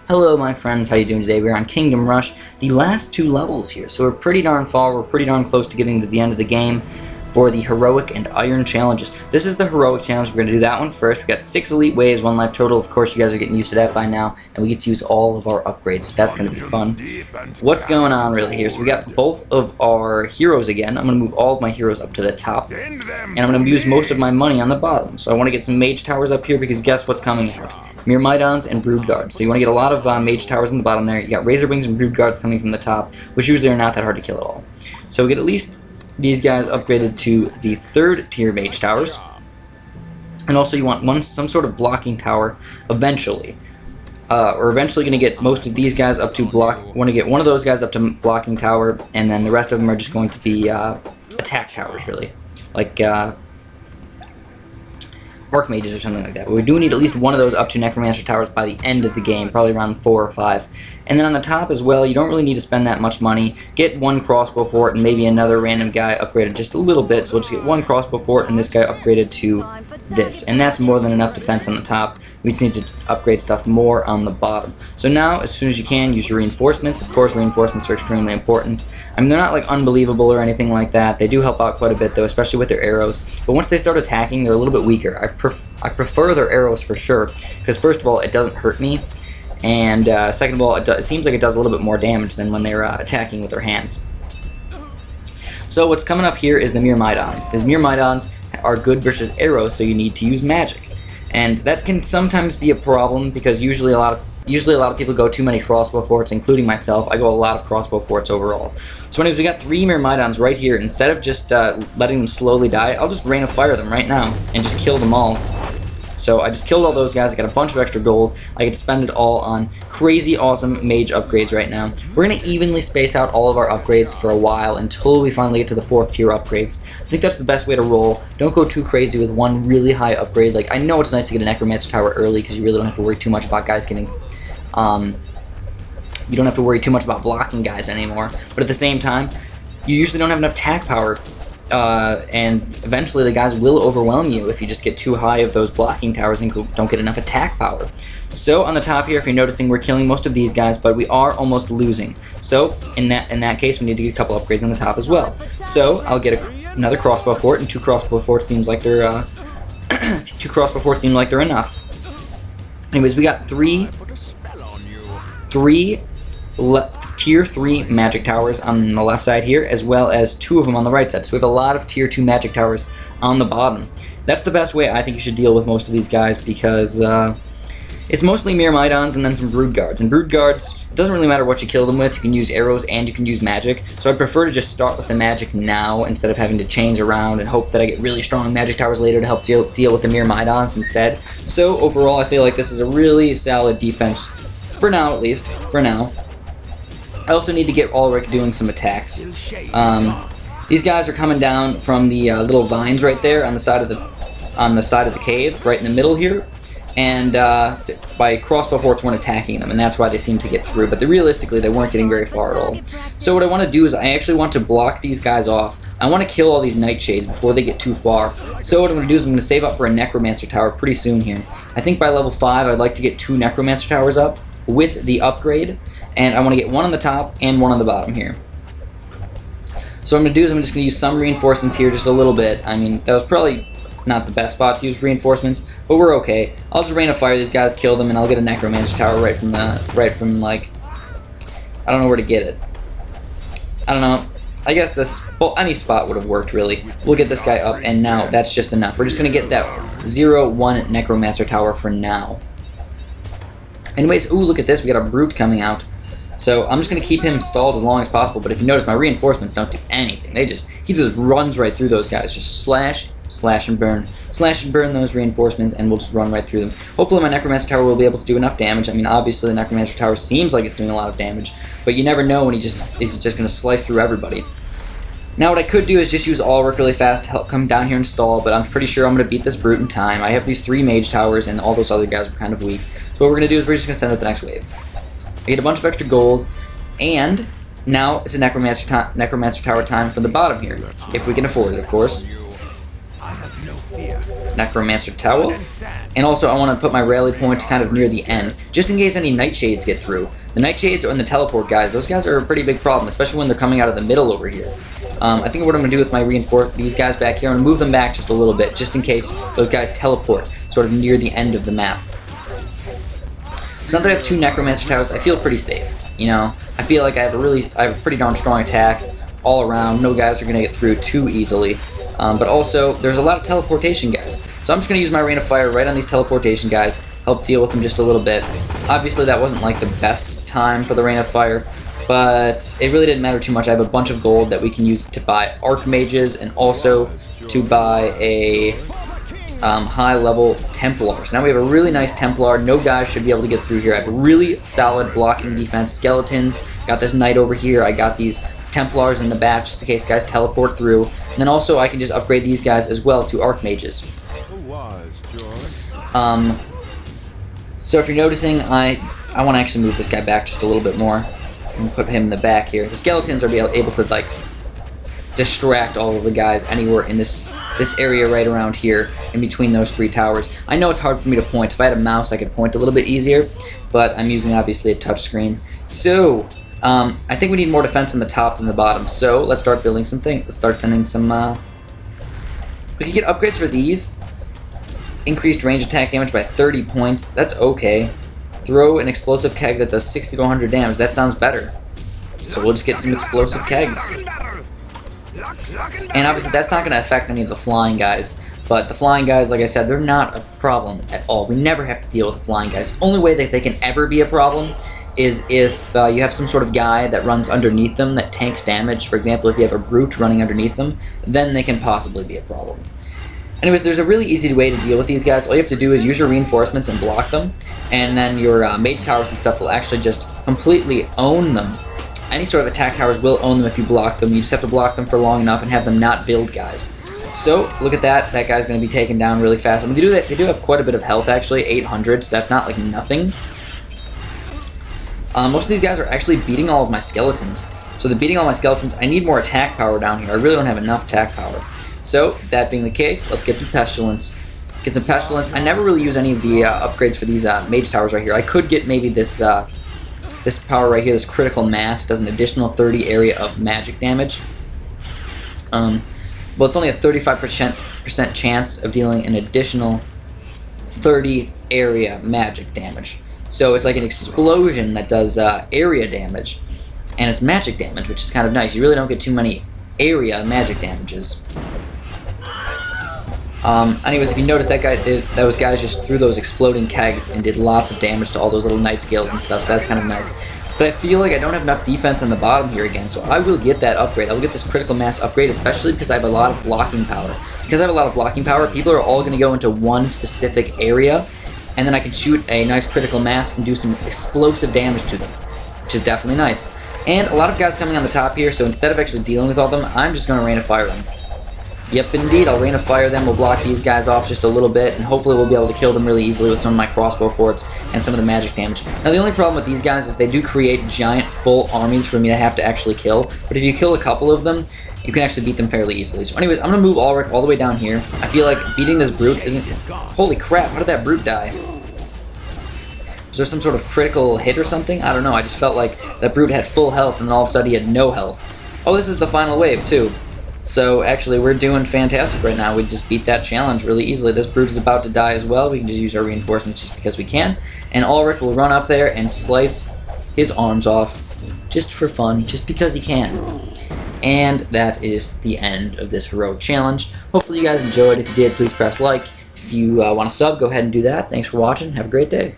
Hello my friends, how you doing today? We're on Kingdom Rush, the last two levels here, so we're pretty darn far, we're pretty darn close to getting to the end of the game for the Heroic and Iron challenges. This is the Heroic challenge, we're going to do that one first. We've got 6 Elite Waves, 1 life total, of course you guys are getting used to that by now, and we get to use all of our upgrades, so that's going to be fun. What's going on really here? So we got both of our heroes again. I'm going to move all of my heroes up to the top, and I'm going to use most of my money on the bottom. So I want to get some Mage Towers up here because guess what's coming out? Myrmidons and Brood Guards. So you want to get a lot of Mage Towers in the bottom there. You got Razor Wings and Brood Guards coming from the top, which usually are not that hard to kill at all. So we get at least these guys upgraded to the 3rd tier Mage Towers. And also you want some sort of blocking tower eventually. We're eventually going to get most of these guys up to block. Want to get one of those guys up to blocking tower, and then the rest of them are just going to be attack towers, really. Like Archmages or something like that. But we do need at least one of those up to Necromancer Towers by the end of the game, probably around 4 or 5. And then on the top as well, you don't really need to spend that much money. Get one crossbow fort and maybe another random guy upgraded just a little bit. So we'll just get one crossbow fort and this guy upgraded to this. And that's more than enough defense on the top. We just need to upgrade stuff more on the bottom. So now, as soon as you can, use your reinforcements. Of course, reinforcements are extremely important. I mean, they're not like unbelievable or anything like that. They do help out quite a bit though, especially with their arrows. But once they start attacking, they're a little bit weaker. I prefer their arrows for sure, because first of all, it doesn't hurt me, and second of all, it seems like it does a little bit more damage than when they're attacking with their hands. So what's coming up here is the Myrmidons. These Myrmidons are good versus arrows, so you need to use magic. And that can sometimes be a problem, because usually a lot of people go too many crossbow forts, including myself. I go a lot of crossbow forts overall. So anyways, we got 3 Myrmidons right here. Instead of just letting them slowly die, I'll just rain of fire them right now and just kill them all. So I just killed all those guys. I got a bunch of extra gold. I could spend it all on crazy awesome mage upgrades right now. We're going to evenly space out all of our upgrades for a while until we finally get to the 4th tier upgrades. I think that's the best way to roll. Don't go too crazy with one really high upgrade. Like, I know it's nice to get a Necromancer Tower early because you really don't have to worry too much about guys getting... you don't have to worry too much about blocking guys anymore. But at the same time, you usually don't have enough attack power. And eventually the guys will overwhelm you if you just get too high of those blocking towers and don't get enough attack power. So on the top here, if you're noticing, we're killing most of these guys, but we are almost losing. So in that case, we need to get a couple upgrades on the top as well. So I'll get another crossbow fort, and 2 crossbow forts seems like they're 2 crossbow forts seem like they're enough. Anyways, we got three tier 3 magic towers on the left side here, as well as 2 of them on the right side. So we have a lot of tier 2 magic towers on the bottom. That's the best way I think you should deal with most of these guys, because it's mostly Myrmidons and then some Brood Guards. And Brood Guards, it doesn't really matter what you kill them with. You can use arrows and you can use magic. So I prefer to just start with the magic now instead of having to change around and hope that I get really strong magic towers later to help deal with the Myrmidons instead. So overall, I feel like this is a really solid defense, for now at least, for now. I also need to get Ulrich doing some attacks. These guys are coming down from the little vines right there on the side of the cave, right in the middle here, and by crossbow forts weren't attacking them, and that's why they seem to get through. But realistically, they weren't getting very far at all. So what I want to do is I actually want to block these guys off. I want to kill all these Nightshades before they get too far. So what I'm going to do is I'm going to save up for a Necromancer Tower pretty soon here. I think by level 5, I'd like to get 2 Necromancer Towers up with the upgrade, and I want to get 1 on the top and 1 on the bottom here. So what I'm going to do is I'm just going to use some reinforcements here just a little bit. I mean, that was probably not the best spot to use reinforcements, but we're okay. I'll just rain of fire these guys, kill them, and I'll get a Necromancer Tower right from like, I don't know where to get it. I don't know. I guess well, any spot would have worked really. We'll get this guy up, and now that's just enough. We're just going to get that 0-1 Necromancer Tower for now. Anyways, ooh, look at this. We got a Brute coming out. So I'm just going to keep him stalled as long as possible. But if you notice, my reinforcements don't do anything. He just runs right through those guys. Just slash, slash, and burn. Slash and burn those reinforcements, and we'll just run right through them. Hopefully my Necromancer Tower will be able to do enough damage. I mean, obviously the Necromancer Tower seems like it's doing a lot of damage. But you never know when he's just going to slice through everybody. Now what I could do is just use Ulrich really fast to help come down here and stall, but I'm pretty sure I'm going to beat this Brute in time. I have these 3 Mage Towers, and all those other guys are kind of weak. So what we're going to do is we're just going to send out the next wave. I get a bunch of extra gold, and now it's a Necromancer Tower time for the bottom here, if we can afford it, of course. Necromancer Tower. And also, I want to put my rally point kind of near the end, just in case any Nightshades get through. The Nightshades and the teleport guys, those guys are a pretty big problem, especially when they're coming out of the middle over here. I think what I'm going to do with my reinforce these guys back here, I'm going to move them back just a little bit, just in case those guys teleport sort of near the end of the map. So now that I have 2 Necromancer Towers, I feel pretty safe. You know, I feel like I have a pretty darn strong attack all around. No guys are going to get through too easily. But also, there's a lot of teleportation guys. So I'm just going to use my Rain of Fire right on these teleportation guys, help deal with them just a little bit. Obviously, that wasn't like the best time for the Rain of Fire, but it really didn't matter too much. I have a bunch of gold that we can use to buy Archmages and also to buy a high-level Templar. So now we have a really nice Templar. No guys should be able to get through here. I have a really solid blocking defense. Skeletons, got this Knight over here. I got these Templars in the back just in case guys teleport through. And then also I can just upgrade these guys as well to Archmages. So if you're noticing, I want to actually move this guy back just a little bit more and put him in the back here. The Skeletons are able to like distract all of the guys anywhere in this area right around here in between those 3 towers. I know it's hard for me to point. If I had a mouse, I could point a little bit easier, but I'm using obviously a touchscreen. So I think we need more defense on the top than the bottom. So let's start building some things. Let's start sending some. We can get upgrades for these. Increased range attack damage by 30 points. That's okay. Throw an explosive keg that does 60 to 100 damage. That sounds better. So we'll just get some explosive kegs. And obviously that's not going to affect any of the flying guys. But the flying guys, like I said, they're not a problem at all. We never have to deal with the flying guys. The only way that they can ever be a problem is if you have some sort of guy that runs underneath them that tanks damage. For example, if you have a brute running underneath them, then they can possibly be a problem. Anyways, there's a really easy way to deal with these guys. All you have to do is use your reinforcements and block them, and then your mage towers and stuff will actually just completely own them. Any sort of attack towers will own them if you block them. You just have to block them for long enough and have them not build guys. So, look at that. That guy's going to be taken down really fast. I mean, they do have quite a bit of health, actually, 800, so that's not like nothing. Most of these guys are actually beating all of my skeletons. So they're beating all my skeletons. I need more attack power down here. I really don't have enough attack power. So, that being the case, let's get some Pestilence. Get some Pestilence. I never really use any of the upgrades for these mage towers right here. I could get maybe this this power right here, this Critical Mass, does an additional 30 area of magic damage. Well, it's only a 35% chance of dealing an additional 30 area magic damage. So it's like an explosion that does area damage, and it's magic damage, which is kind of nice. You really don't get too many area magic damages. Anyways, if you notice, those guys just threw those exploding kegs and did lots of damage to all those little knight scales and stuff, so that's kind of nice. But I feel like I don't have enough defense on the bottom here again, so I will get that upgrade. I will get this Critical Mass upgrade, especially because I have a lot of blocking power. Because I have a lot of blocking power, people are all going to go into one specific area, and then I can shoot a nice Critical Mass and do some explosive damage to them, which is definitely nice. And a lot of guys coming on the top here, so instead of actually dealing with all of them, I'm just going to Rain of Fire them. Yep, indeed, I'll Rain of Fire them, we'll block these guys off just a little bit, and hopefully we'll be able to kill them really easily with some of my crossbow forts and some of the magic damage. Now, the only problem with these guys is they do create giant, full armies for me to have to actually kill, but if you kill a couple of them, you can actually beat them fairly easily. So anyways, I'm going to move Ulrich all the way down here. I feel like beating this brute isn't... Holy crap, how did that brute die? Was there some sort of critical hit or something? I don't know, I just felt like that brute had full health, and then all of a sudden he had no health. Oh, this is the final wave, too. So, actually, we're doing fantastic right now. We just beat that challenge really easily. This brute is about to die as well. We can just use our reinforcements just because we can. And Ulrich will run up there and slice his arms off just for fun, just because he can. And that is the end of this heroic challenge. Hopefully you guys enjoyed. If you did, please press like. If you want to sub, go ahead and do that. Thanks for watching. Have a great day.